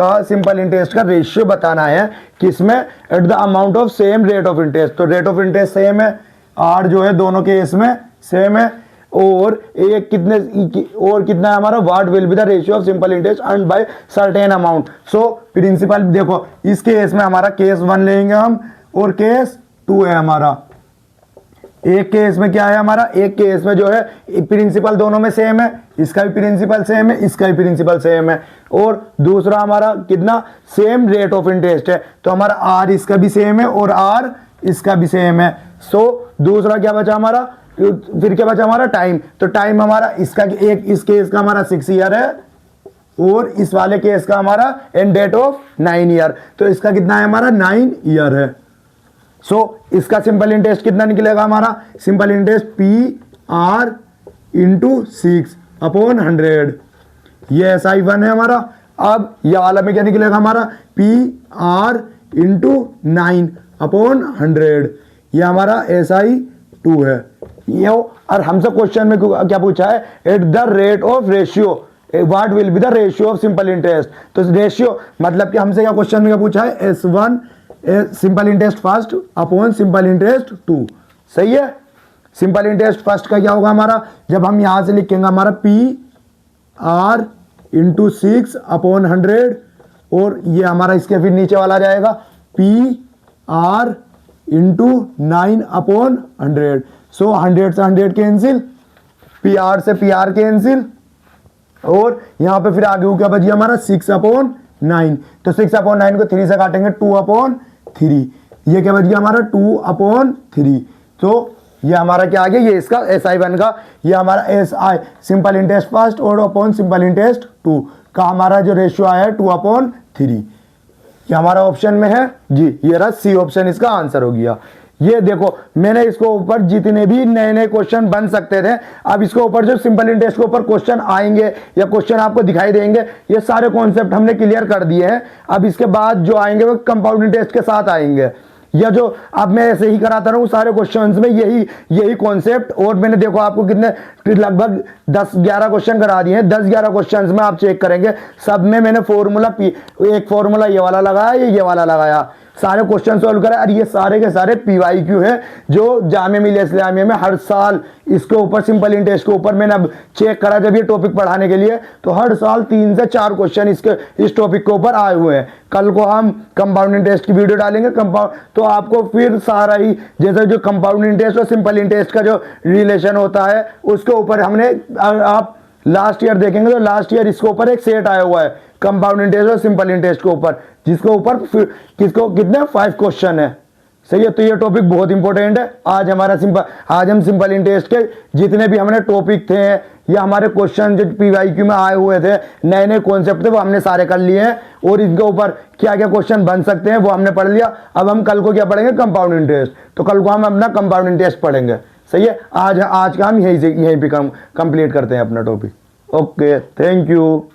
का रेशियो बताना है किसमें, at the amount of same rate of interest, तो रेट ऑफ इंटरेस्ट सेम है, R जो है दोनों केस में सेम है, और एक कितना है हमारा, what will be the ratio of simple interest earned by certain amount. So principal देखो इस केस में हमारा केस 1 लेंगे हम और केस 2 है हमारा। एक केस में क्या है हमारा, एक केस में जो है प्रिंसिपल दोनों में सेम है, इसका भी प्रिंसिपल सेम है, इसका भी प्रिंसिपल सेम है, और दूसरा हमारा कितना सेम रेट ऑफ इंटरेस्ट है, तो हमारा आर इसका भी सेम है और आर इसका भी सेम है। सो दूसरा क्या बचा हमारा, फिर क्या बचा हमारा टाइम, तो टाइम हमारा इसका इस केस का हमारा 6 ईयर है और इस वाले केस का हमारा एंड डेट ऑफ 9 ईयर, तो इसका कितना है हमारा 9 ईयर है। सो इसका सिंपल इंटरेस्ट कितना निकलेगा हमारा, simple interest P R into 6 upon 100, ये SI1 है हमारा। अब ये वाला में क्या निकलेगा हमारा, PR इंटू 9 अपॉन 100, ये हमारा SI2 है। ये हो, और हमसे क्वेश्चन में क्या पूछा है, at the rate of ratio what will be the ratio of simple interest. तो रेशियो मतलब कि हमसे क्या क्वेश्चन में क्या पूछा है, S1 simple interest first upon simple interest 2, सही है। सिंपल इंटरेस्ट फर्स्ट का क्या होगा हमारा, जब हम यहां से लिखेंगे हमारा PR इंटू 6 अपॉन 100, और ये हमारा इसके फिर नीचे वाला जाएगा PR इंटू 9 अपॉन 100। सो 100 से 100 कैंसिल, PR से PR कैंसिल, और यहां पे फिर आगे क्या बची हमारा 6 अपॉन 9। तो 6 अपॉन 9 को 3 से काटेंगे 2 अपॉन 3, ये क्या बच गया हमारा 2 अपॉन 3। तो ये हमारा क्या आ गया, ये इसका SI1 का, ये हमारा SI सिंपल इंटरेस्ट फर्स्ट और अपॉन सिंपल इंटरेस्ट 2 का हमारा जो रेशियो आया है 2 अपॉन 3, ये हमारा ऑप्शन में है जी। ये रहा C ऑप्शन, इसका आंसर हो गया। ये देखो मैंने इसको ऊपर जितने भी नए नए क्वेश्चन बन सकते थे, अब इसको ऊपर जो सिंपल इंटरेस्ट के ऊपर क्वेश्चन आएंगे या क्वेश्चन आपको दिखाई देंगे, ये सारे कॉन्सेप्ट हमने क्लियर कर दिए हैं। अब इसके बाद जो आएंगे वो कंपाउंड इंटरेस्ट के साथ आएंगे, या जो अब मैं ऐसे ही कराता रहूँ सारे क्वेश्चंस में यही कॉन्सेप्ट। और मैंने देखो आपको कितने लगभग 10-11 क्वेश्चन करा दिए हैं। 10-11 क्वेश्चंस में आप चेक करेंगे, सब में मैंने फॉर्मूला एक फॉर्मूला ये वाला लगाया, ये वाला लगाया, सारे क्वेश्चन सोल्व करा। और ये सारे के सारे PYQ है जो जामिया मिलिया इस्लामिया में हर साल इसके ऊपर सिंपल इंटरेस्ट के ऊपर मैंने अब चेक करा जब ये टॉपिक पढ़ाने के लिए, तो हर साल 3 से 4 क्वेश्चन इस टॉपिक के ऊपर आए हुए हैं। कल को हम कंपाउंड इंटरेस्ट की वीडियो डालेंगे तो आपको फिर सारा ही जैसे जो कंपाउंड इंटरेस्ट और सिंपल इंटरेस्ट का जो रिलेशन होता है उसके ऊपर हमने, आप लास्ट ईयर देखेंगे तो लास्ट ईयर इसके ऊपर एक सेट आया हुआ है कंपाउंड इंटरेस्ट और सिंपल इंटरेस्ट के ऊपर, जिसके ऊपर किसको कितने 5 क्वेश्चन है, सही है। तो ये टॉपिक बहुत इंपॉर्टेंट है। आज हम सिंपल इंटरेस्ट के जितने भी हमने टॉपिक थे या हमारे क्वेश्चन जो PYQ में आए हुए थे, नए नए कॉन्सेप्ट थे, वो हमने सारे कर लिए हैं। और इनके ऊपर क्या क्या क्वेश्चन बन सकते हैं वो हमने पढ़ लिया। अब हम कल को क्या पढ़ेंगे, कंपाउंड इंटरेस्ट। तो कल को हम अपना कंपाउंड इंटरेस्ट पढ़ेंगे, सही है। आज का हम यहीं पे कंप्लीट करते हैं अपना टॉपिक। Okay, thank you.